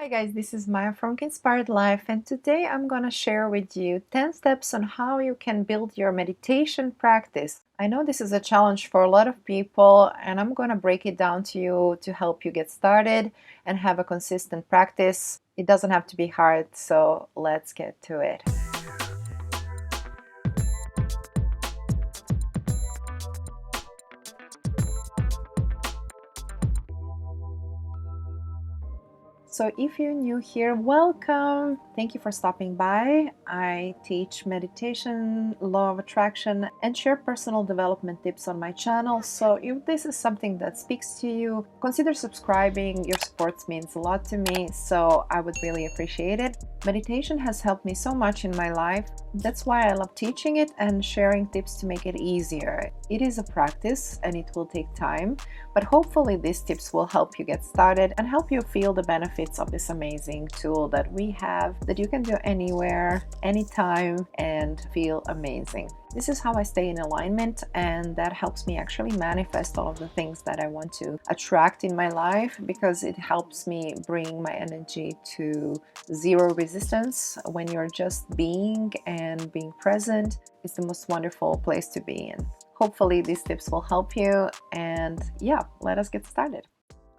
Hi guys, this is Maya from Inspired Life, and today I'm gonna share with you 10 steps on how you can build your meditation practice. I know this is a challenge for a lot of people, and I'm gonna break it down to you to help you get started and have a consistent practice. It doesn't have to be hard, so let's get to it. So if you're new here, welcome. Thank you for stopping by. I teach meditation, law of attraction, and share personal development tips on my channel. So if this is something that speaks to you, consider subscribing. Your support means a lot to me, so I would really appreciate it. Meditation has helped me so much in my life. That's why I love teaching it and sharing tips to make it easier. It is a practice and it will take time, but hopefully these tips will help you get started and help you feel the benefits of this amazing tool that we have that you can do anywhere, anytime, and feel amazing. This is how I stay in alignment, and that helps me actually manifest all of the things that I want to attract in my life, because it helps me bring my energy to zero resistance. When you're just being and being present, it's the most wonderful place to be in. Hopefully these tips will help you, and yeah, let us get started.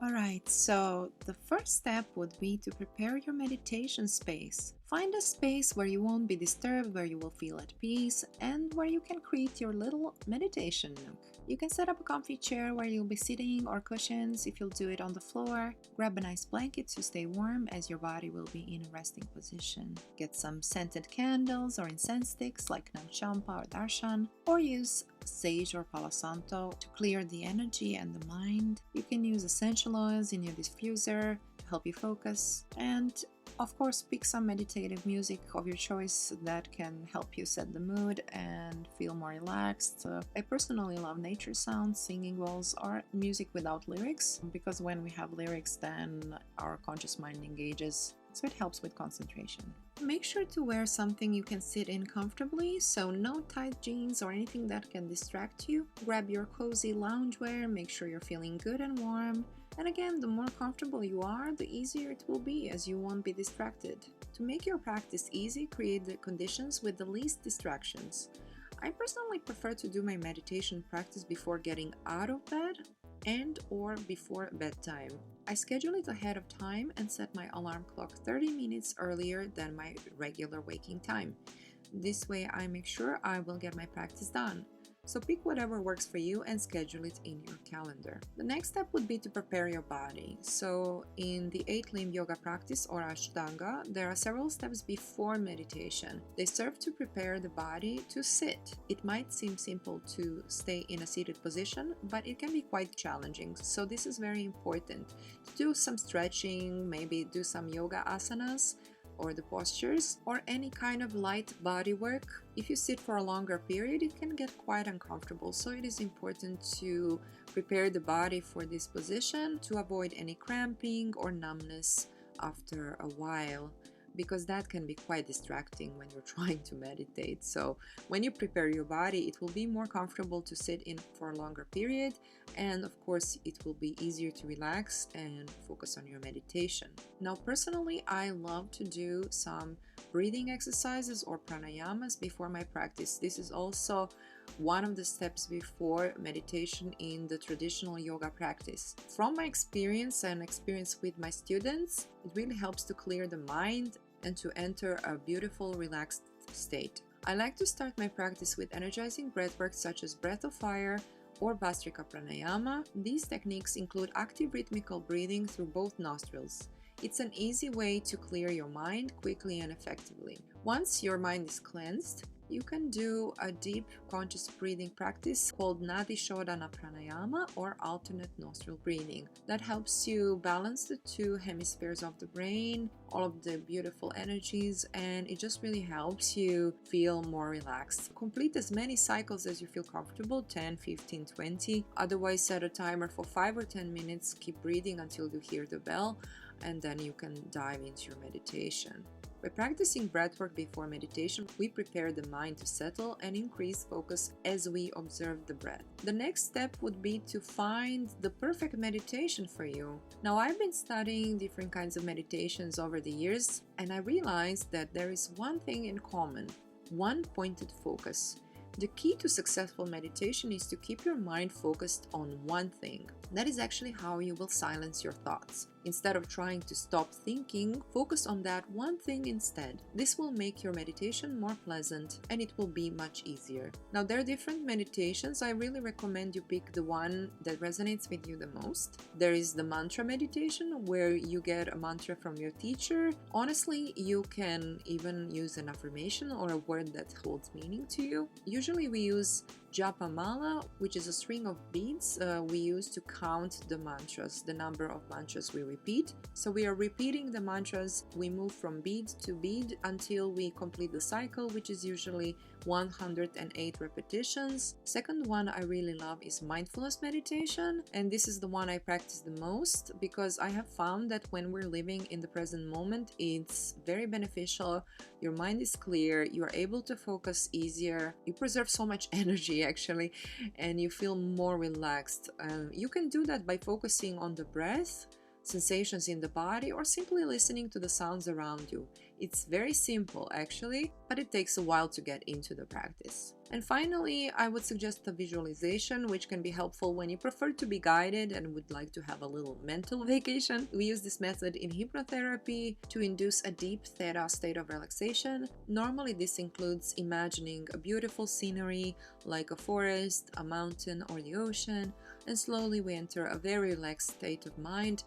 Alright, so the first step would be to prepare your meditation space. Find a space where you won't be disturbed, where you will feel at peace, and where you can create your little meditation nook. You can set up a comfy chair where you'll be sitting, or cushions if you'll do it on the floor. Grab a nice blanket to stay warm, as your body will be in a resting position. Get some scented candles or incense sticks like Nam Champa or Darshan, or use sage or Palo Santo to clear the energy and the mind. You can use essential oils in your diffuser to help you focus, and of course pick some meditative music of your choice that can help you set the mood and feel more relaxed. I personally love nature sounds, singing bowls, or music without lyrics, because when we have lyrics then our conscious mind engages, so it helps with concentration. Make sure to wear something you can sit in comfortably, so no tight jeans or anything that can distract you. Grab your cozy loungewear, make sure you're feeling good and warm. And again, the more comfortable you are, the easier it will be, as you won't be distracted. To make your practice easy, create the conditions with the least distractions. I personally prefer to do my meditation practice before getting out of bed and or before bedtime. I schedule it ahead of time and set my alarm clock 30 minutes earlier than my regular waking time. This way I make sure I will get my practice done. So pick whatever works for you and schedule it in your calendar. The next step would be to prepare your body. So in the 8-limb yoga practice, or Ashtanga, there are several steps before meditation. They serve to prepare the body to sit. It might seem simple to stay in a seated position, but it can be quite challenging. So this is very important. To do some stretching, maybe do some yoga asanas, or the postures, or any kind of light body work. If you sit for a longer period, it can get quite uncomfortable, so it is important to prepare the body for this position to avoid any cramping or numbness after a while, because that can be quite distracting when you're trying to meditate. So when you prepare your body, it will be more comfortable to sit in for a longer period, and of course it will be easier to relax and focus on your meditation. Now personally, I love to do some breathing exercises or pranayamas before my practice. This is also one of the steps before meditation in the traditional yoga practice. From my experience and experience with my students, it really helps to clear the mind and to enter a beautiful, relaxed state. I like to start my practice with energizing breathwork such as breath of fire or Bhastrika pranayama. These techniques include active rhythmical breathing through both nostrils. It's an easy way to clear your mind quickly and effectively. Once your mind is cleansed, you can do a deep conscious breathing practice called Nadi Shodhana Pranayama, or alternate nostril breathing. That helps you balance the two hemispheres of the brain, all of the beautiful energies, and it just really helps you feel more relaxed. Complete as many cycles as you feel comfortable, 10, 15, 20. Otherwise, set a timer for 5 or 10 minutes. Keep breathing until you hear the bell, and then you can dive into your meditation. By practicing breathwork before meditation, we prepare the mind to settle and increase focus as we observe the breath. The next step would be to find the perfect meditation for you. Now, I've been studying different kinds of meditations over the years, and I realized that there is one thing in common: one pointed focus. The key to successful meditation is to keep your mind focused on one thing. That is actually how you will silence your thoughts. Instead of trying to stop thinking, focus on that one thing instead. This will make your meditation more pleasant and it will be much easier. Now, there are different meditations. I really recommend you pick the one that resonates with you the most. There is the mantra meditation, where you get a mantra from your teacher. Honestly, you can even use an affirmation or a word that holds meaning to you. Usually we use japa mala, which is a string of beads we use to count the mantras, the number of mantras we repeat. So we are repeating the mantras. We move from bead to bead until we complete the cycle, which is usually 108 repetitions. Second one I really love is mindfulness meditation, and this is the one I practice the most because I have found that when we're living in the present moment, it's very beneficial. Your mind is clear, you are able to focus easier, you preserve so much energy actually, and you feel more relaxed. You can do that by focusing on the breath, sensations in the body, or simply listening to the sounds around you. It's very simple actually, but it takes a while to get into the practice. And finally, I would suggest a visualization, which can be helpful when you prefer to be guided and would like to have a little mental vacation. We use this method in hypnotherapy to induce a deep theta state of relaxation. Normally, this includes imagining a beautiful scenery like a forest, a mountain, or the ocean, and slowly we enter a very relaxed state of mind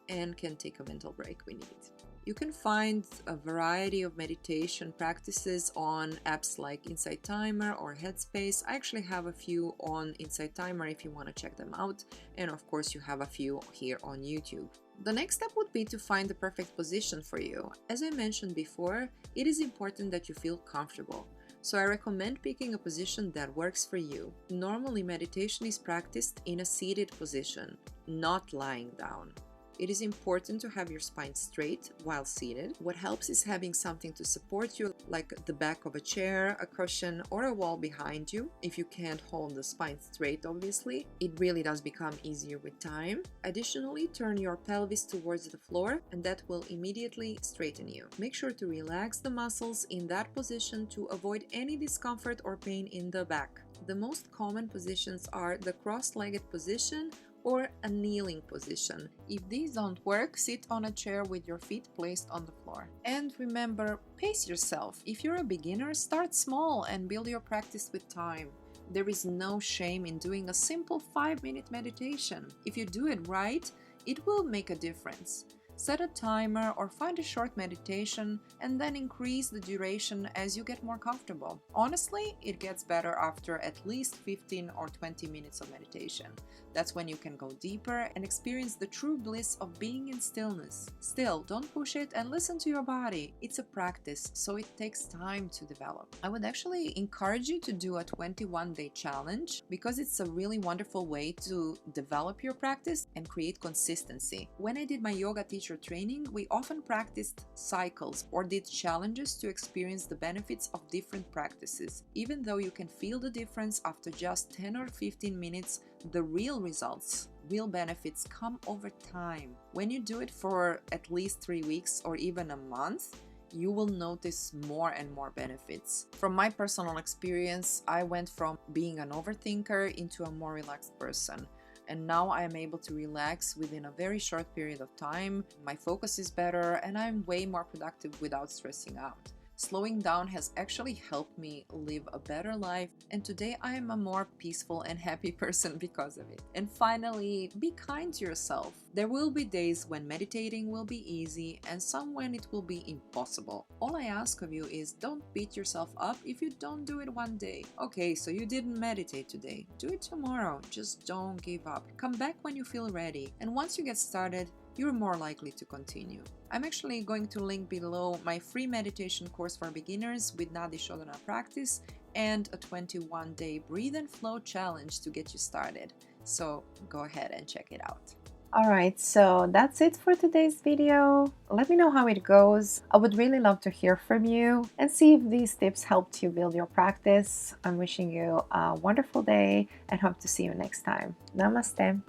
and can take a mental break we need. You can find a variety of meditation practices on apps like Insight Timer or Headspace. I actually have a few on Insight Timer if you want to check them out, and of course you have a few here on YouTube. The next step would be to find the perfect position for you. As I mentioned before, it is important that you feel comfortable. So I recommend picking a position that works for you. Normally, meditation is practiced in a seated position, not lying down. It is important to have your spine straight while seated. What helps is having something to support you, like the back of a chair, a cushion, or a wall behind you. If you can't hold the spine straight, obviously, it really does become easier with time. Additionally, turn your pelvis towards the floor, and that will immediately straighten you. Make sure to relax the muscles in that position to avoid any discomfort or pain in the back. The most common positions are the cross-legged position or a kneeling position. If these don't work, sit on a chair with your feet placed on the floor. And remember, pace yourself. If you're a beginner, start small and build your practice with time. There is no shame in doing a simple 5-minute meditation. If you do it right, it will make a difference. Set a timer or find a short meditation and then increase the duration as you get more comfortable. Honestly, it gets better after at least 15 or 20 minutes of meditation. That's when you can go deeper and experience the true bliss of being in stillness. Still, don't push it and listen to your body. It's a practice, so it takes time to develop. I would actually encourage you to do a 21-day challenge because it's a really wonderful way to develop your practice and create consistency. When I did my yoga teacher training, we often practiced cycles or did challenges to experience the benefits of different practices. Even though you can feel the difference after just 10 or 15 minutes, the real results, real benefits come over time. When you do it for at least 3 weeks or even a month, you will notice more and more benefits. From my personal experience, I went from being an overthinker into a more relaxed person. And now I am able to relax within a very short period of time. My focus is better and I'm way more productive without stressing out. Slowing down has actually helped me live a better life, and today I am a more peaceful and happy person because of it. And finally, be kind to yourself. There will be days when meditating will be easy and some when it will be impossible. All I ask of you is don't beat yourself up if you don't do it one day. Okay, so you didn't meditate today. Do it tomorrow. Just don't give up. Come back when you feel ready. And once you get started, you're more likely to continue. I'm actually going to link below my free meditation course for beginners with Nadi Shodhana practice and a 21-day breathe and flow challenge to get you started. So go ahead and check it out. Alright, so that's it for today's video. Let me know how it goes. I would really love to hear from you and see if these tips helped you build your practice. I'm wishing you a wonderful day and hope to see you next time. Namaste.